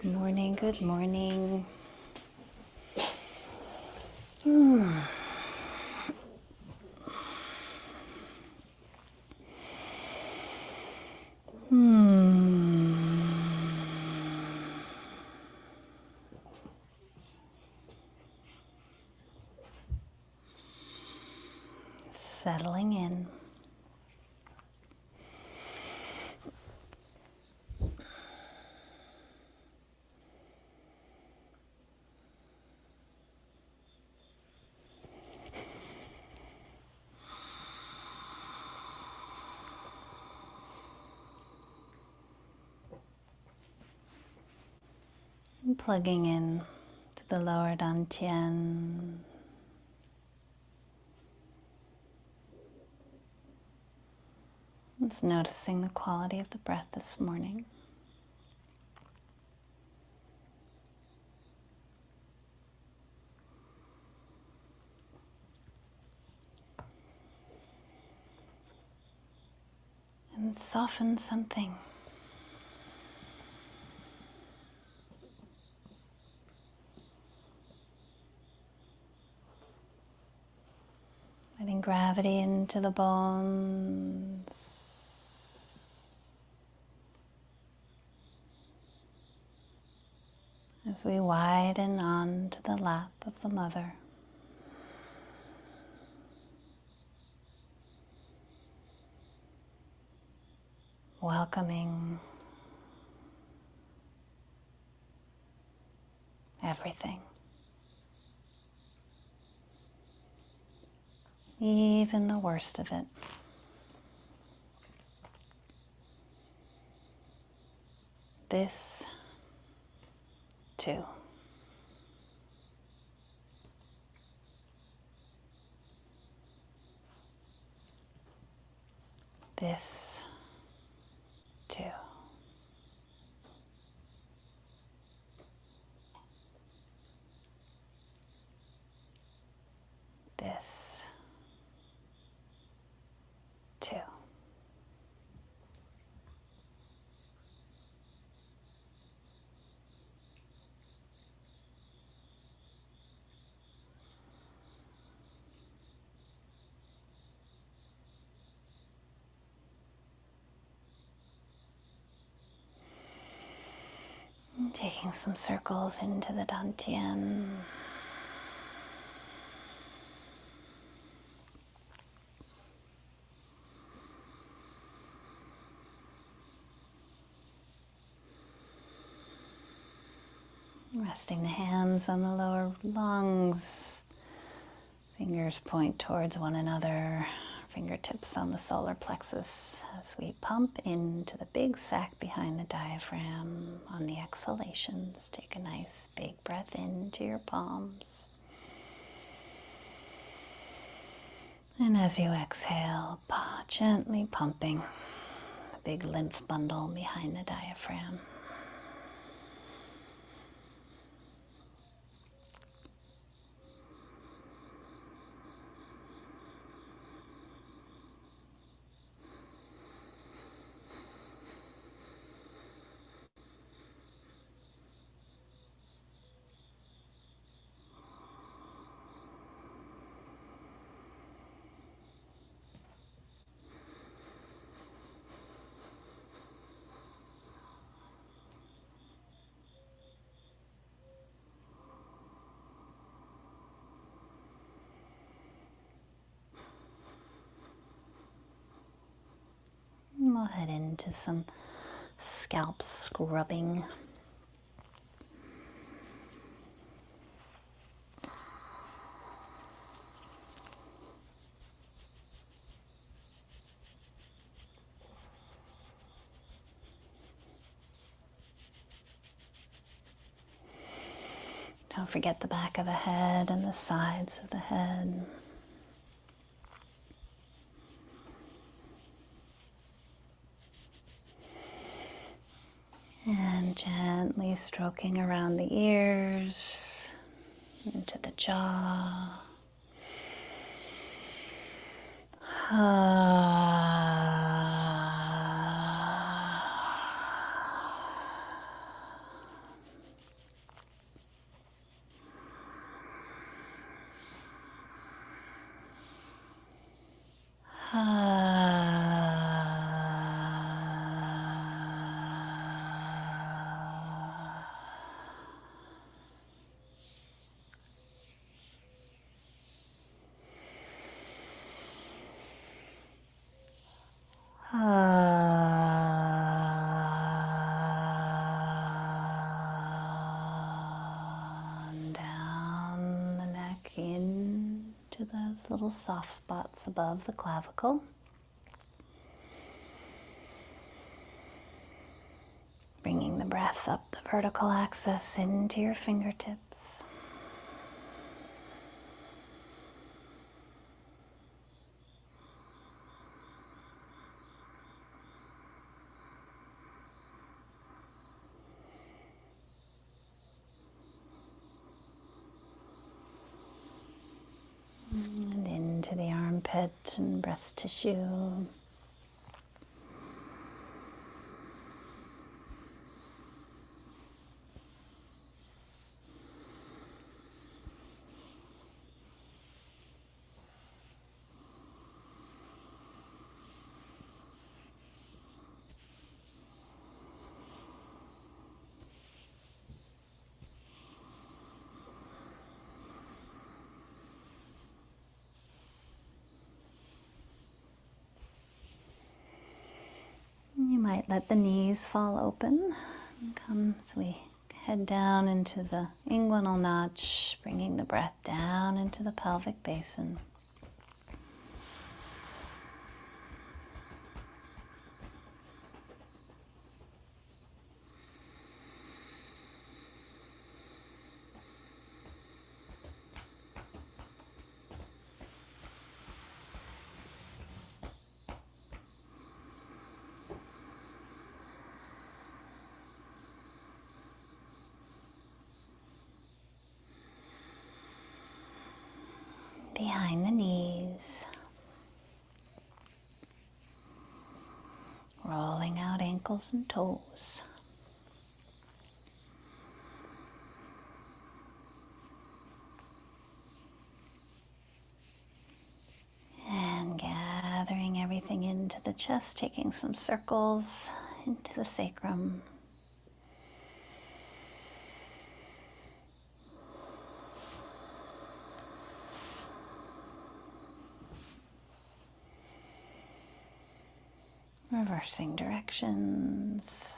Morning, good morning. Settling in. And plugging in to the lower dantian. Just noticing the quality of the breath this morning. And soften something. Letting gravity into the bones. As we widen onto the lap of the mother. Welcoming everything. Even the worst of it. This too. This too. This too. And taking some circles into the dantian. Resting the hands on the lower lungs. Fingers point towards one another. Fingertips on the solar plexus as we pump into the big sac behind the diaphragm. On the exhalations, take a nice big breath into your palms. And as you exhale, gently pumping the big lymph bundle behind the diaphragm. We'll head into some scalp scrubbing. Don't forget the back of the head and the sides of the head. And gently stroking around the ears, into the jaw. those little soft spots above the clavicle. Bringing the breath up the vertical axis into your fingertips. And into the armpit and breast tissue. You might let the knees fall open and come as we head down into the inguinal notch, bringing the breath down into the pelvic basin. Behind the knees, rolling out ankles and toes. And gathering everything into the chest, taking some circles into the sacrum. Reversing directions.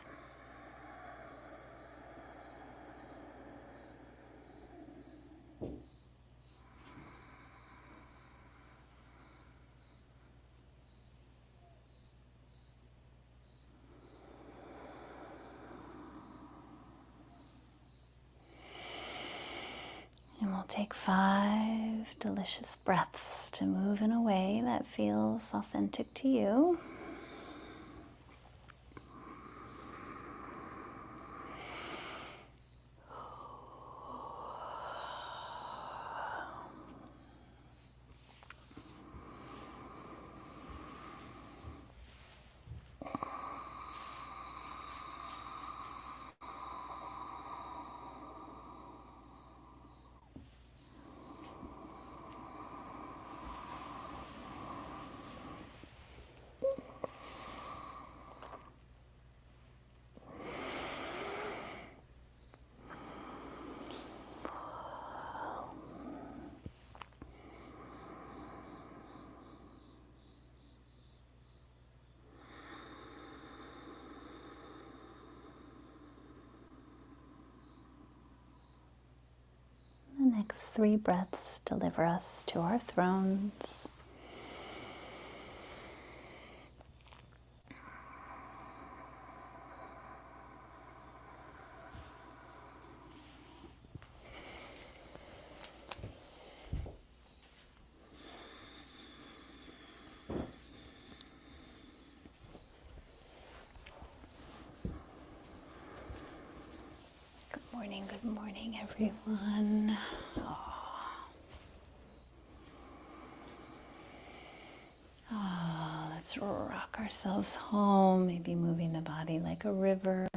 And we'll take 5 delicious breaths to move in a way that feels authentic to you. The next 3 breaths deliver us to our thrones. Good morning, everyone. Let's rock ourselves home, maybe moving the body like a river,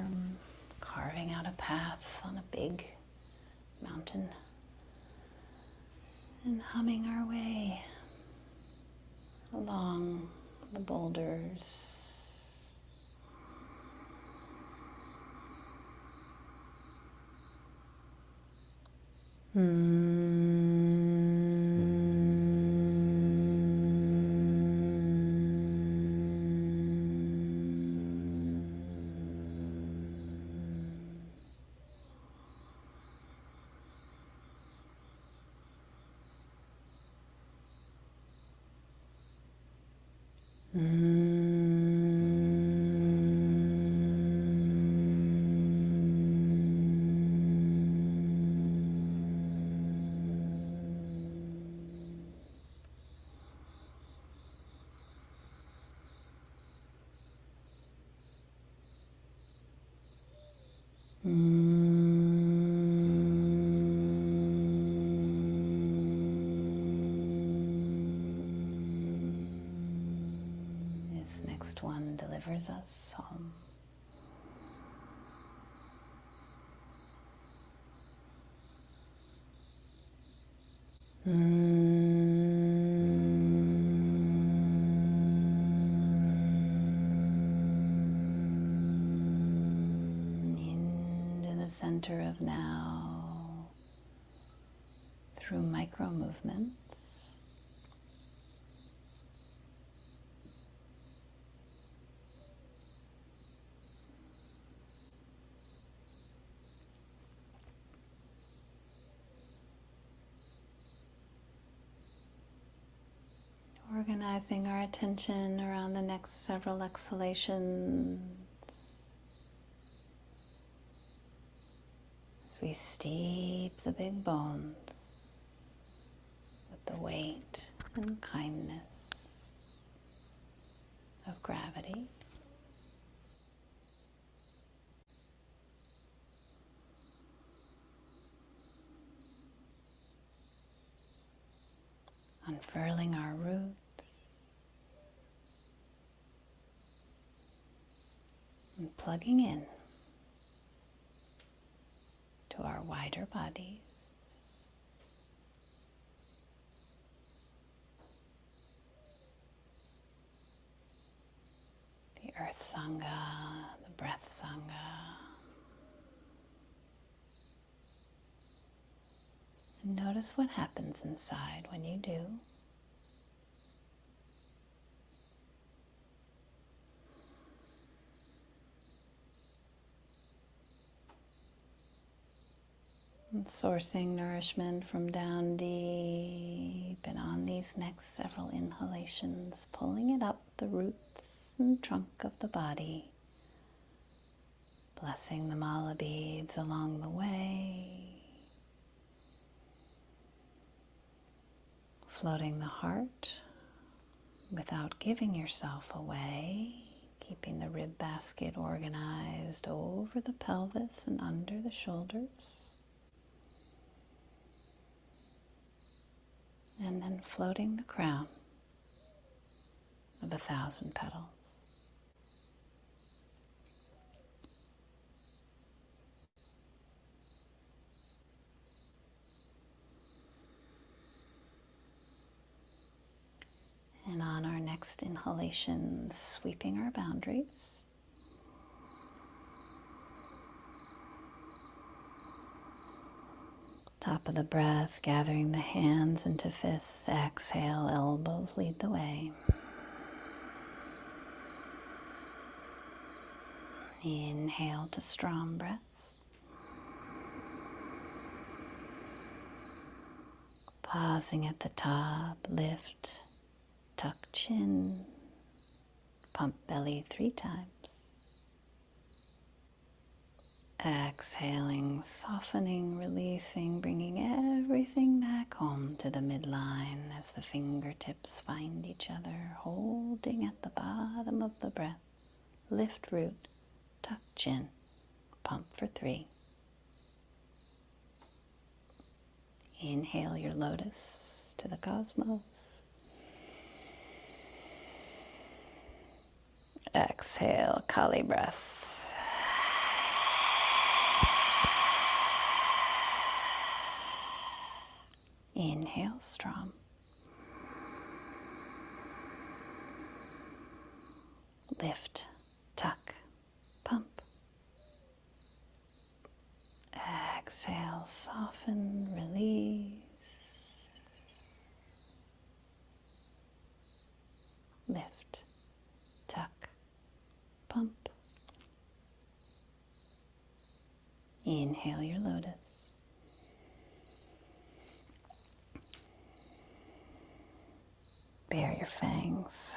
carving out a path on a big mountain, and humming our way along the boulders. This next one delivers us home. Into the center of now through micro movements. Organizing our attention around the next several exhalations as we steep the big bones with the weight and kindness of gravity. Unfurling our roots and plugging in to our wider bodies. The Earth Sangha, the Breath Sangha. And notice what happens inside when you do. And sourcing nourishment from down deep, and on these next several inhalations, pulling it up the roots and trunk of the body, blessing the mala beads along the way, floating the heart without giving yourself away, keeping the rib basket organized over the pelvis and under the shoulders. And then floating the crown of 1,000 petals. And on our next inhalation, sweeping our boundaries. Top of the breath, gathering the hands into fists. Exhale, elbows lead the way. Inhale to strong breath. Pausing at the top, lift, tuck chin, pump belly 3 times. Exhaling, softening, releasing, bringing everything back home to the midline as the fingertips find each other, holding at the bottom of the breath. Lift root, tuck chin, pump for 3. Inhale your lotus to the cosmos. Exhale, Kali breath. Inhale, Strom. Lift, tuck, pump. Exhale, soften, release. Lift, tuck, pump. Inhale your lotus. Bare your fangs.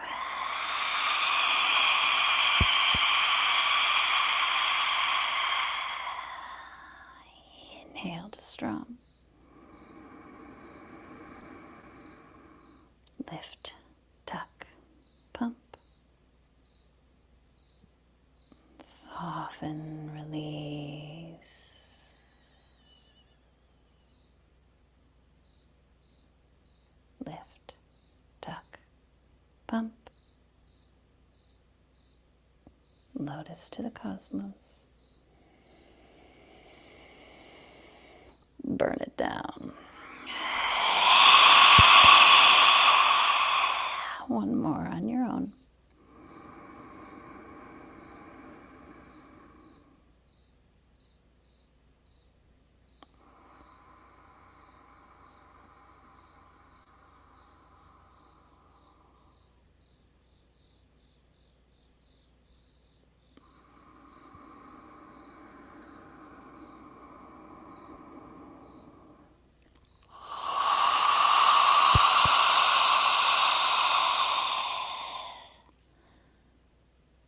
Inhale to Strom. Lift, tuck, pump. Soften, release. loudest to the cosmos. Burn it down. One more on your own.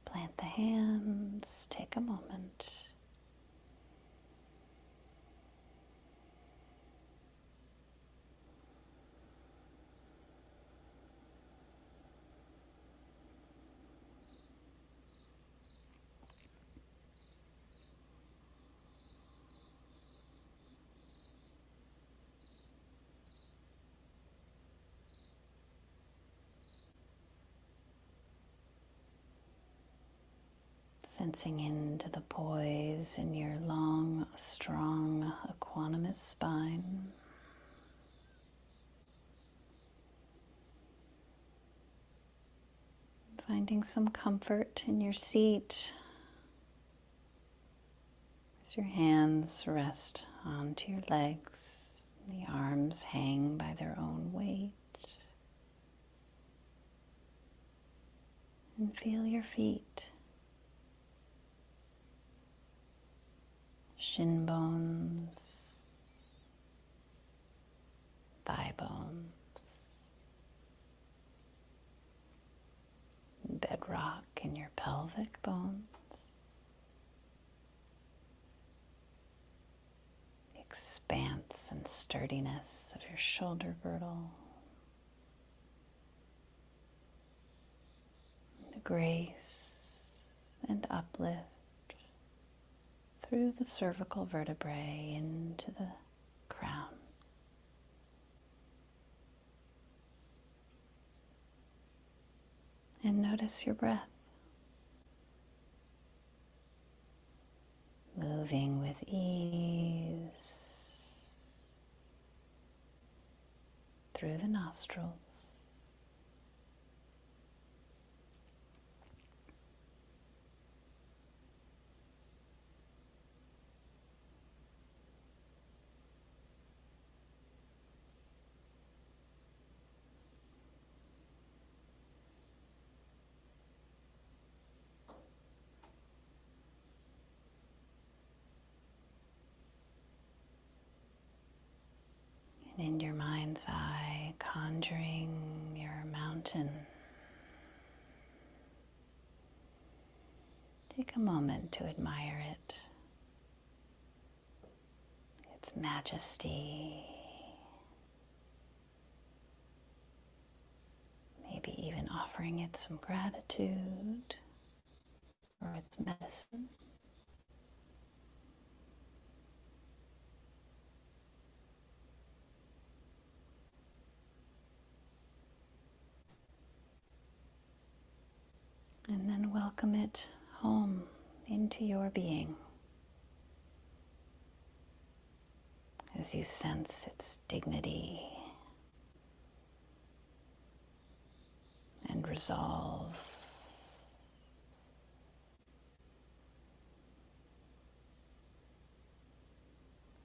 Plant the hands, take a moment. Sensing into the poise in your long, strong, equanimous spine. Finding some comfort in your seat as your hands rest onto your legs. The arms hang by their own weight. And feel your feet. Shin bones, thigh bones, bedrock in your pelvic bones, the expanse and sturdiness of your shoulder girdle, the grace and uplift through the cervical vertebrae into the crown. And notice your breath. Moving with ease through the nostrils. And in your mind's eye, conjuring your mountain. Take a moment to admire it, its majesty, maybe even offering it some gratitude for its medicine. And then welcome it home into your being as you sense its dignity and resolve.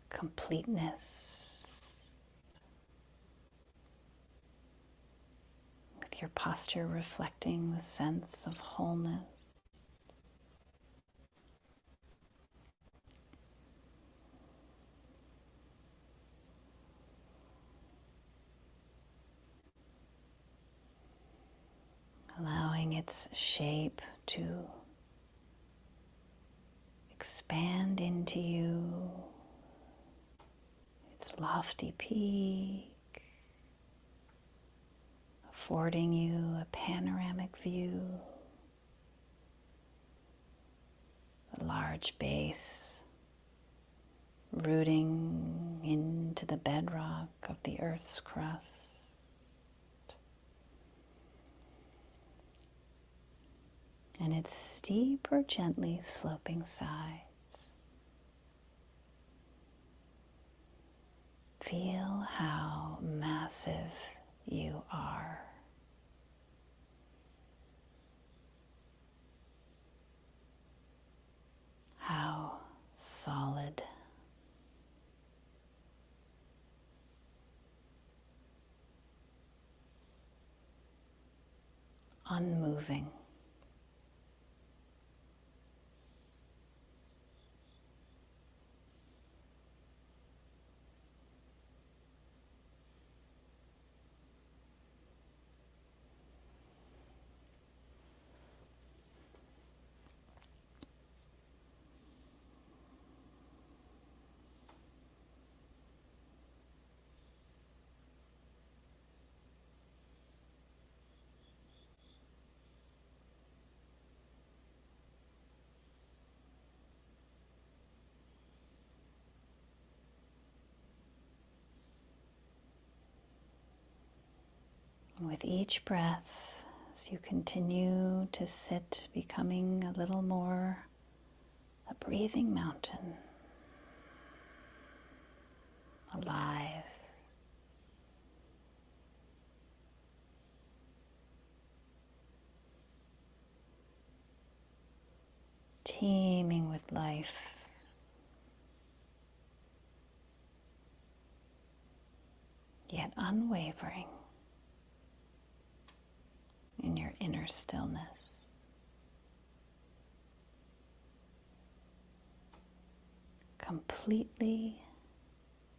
Completeness, with your posture reflecting the sense of wholeness. Allowing its shape to expand into you, its lofty peak, affording you a panoramic view, a large base rooting into the bedrock of the earth's crust. and its steep or gently sloping sides. Feel how massive you are. How solid. Unmoving. And with each breath, as you continue to sit, becoming a little more a breathing mountain, alive, teeming with life, yet unwavering in your inner stillness. Completely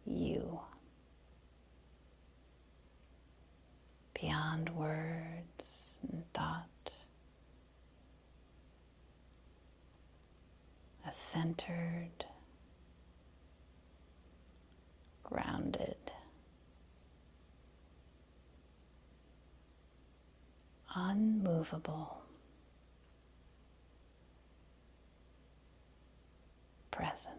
you, beyond words and thought, a centered, grounded, unmovable presence.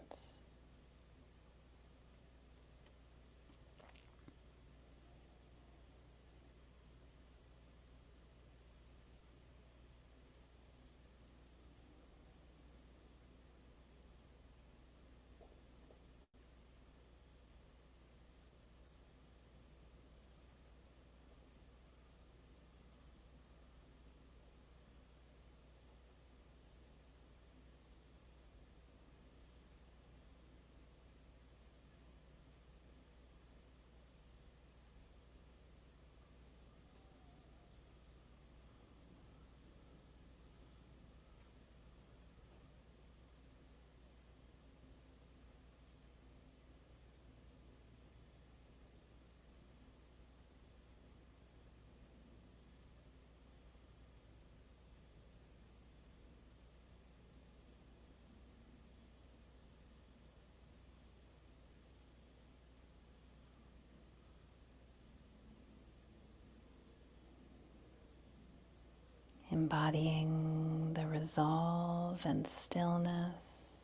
Embodying the resolve and stillness,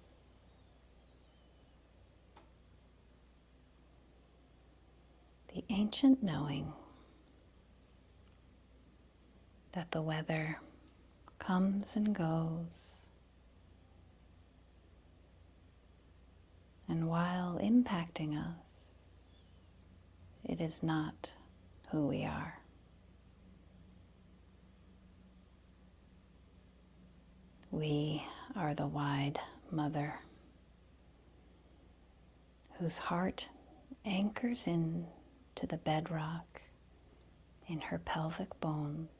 the ancient knowing that the weather comes and goes, and while impacting us, it is not who we are. We are the wide mother whose heart anchors in to the bedrock in her pelvic bones,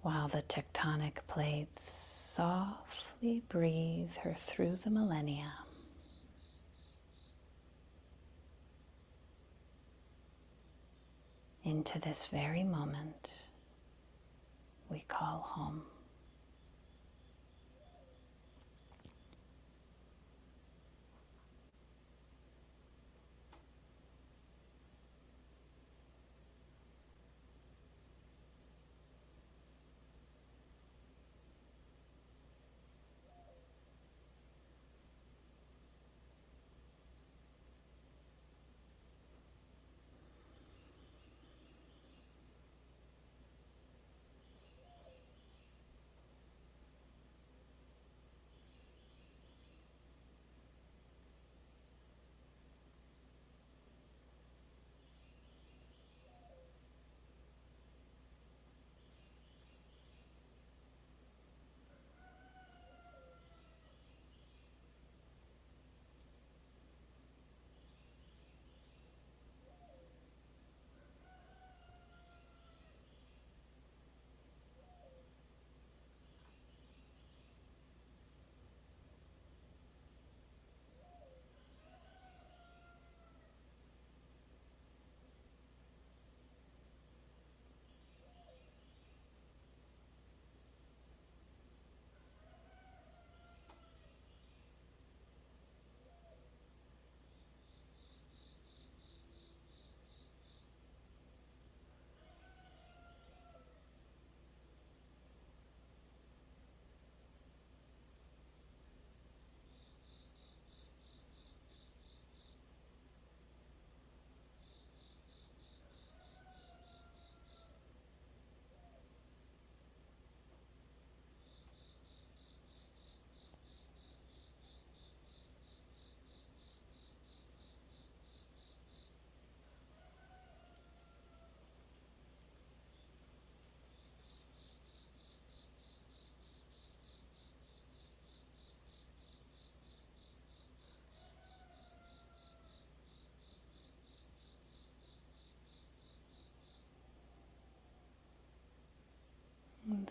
while the tectonic plates softly breathe her through the millennia into this very moment we call home.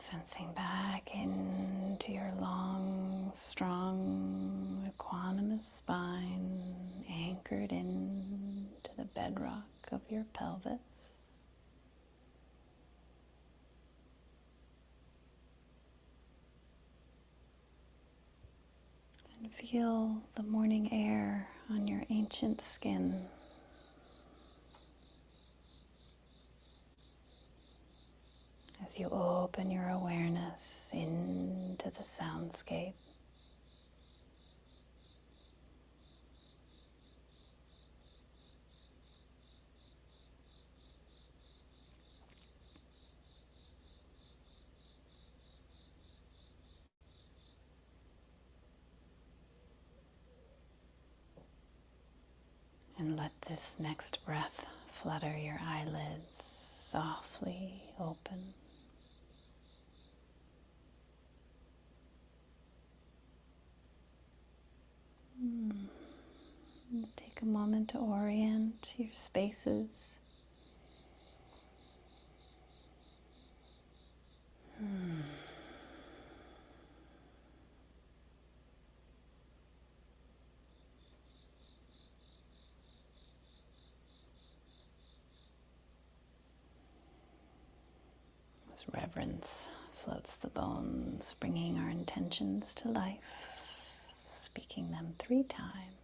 Sensing back into your long, strong, equanimous spine, anchored into the bedrock of your pelvis. And feel the morning air on your ancient skin. As you open your awareness into the soundscape. And let this next breath flutter your eyelids softly open. Take a moment to orient your spaces. As reverence floats the bones, bringing our intentions to life, speaking them 3 times.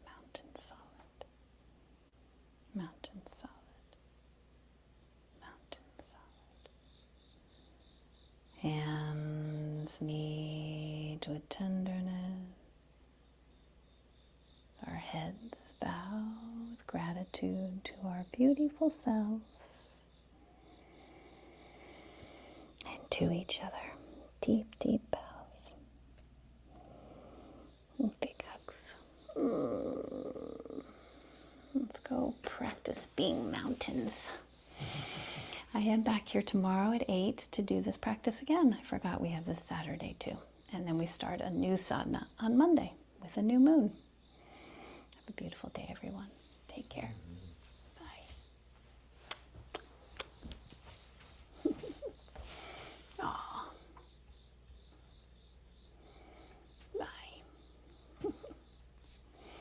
Mountain solid, mountain solid, mountain solid. Hands meet with tenderness. Our heads bow with gratitude to our beautiful selves and to each other. Deep, deep bows. And big hugs. Let's go practice being mountains. I am back here tomorrow at 8 to do this practice again. I forgot we have this Saturday too. And then we start a new sadhana on Monday with a new moon. Have a beautiful day, everyone. Take care.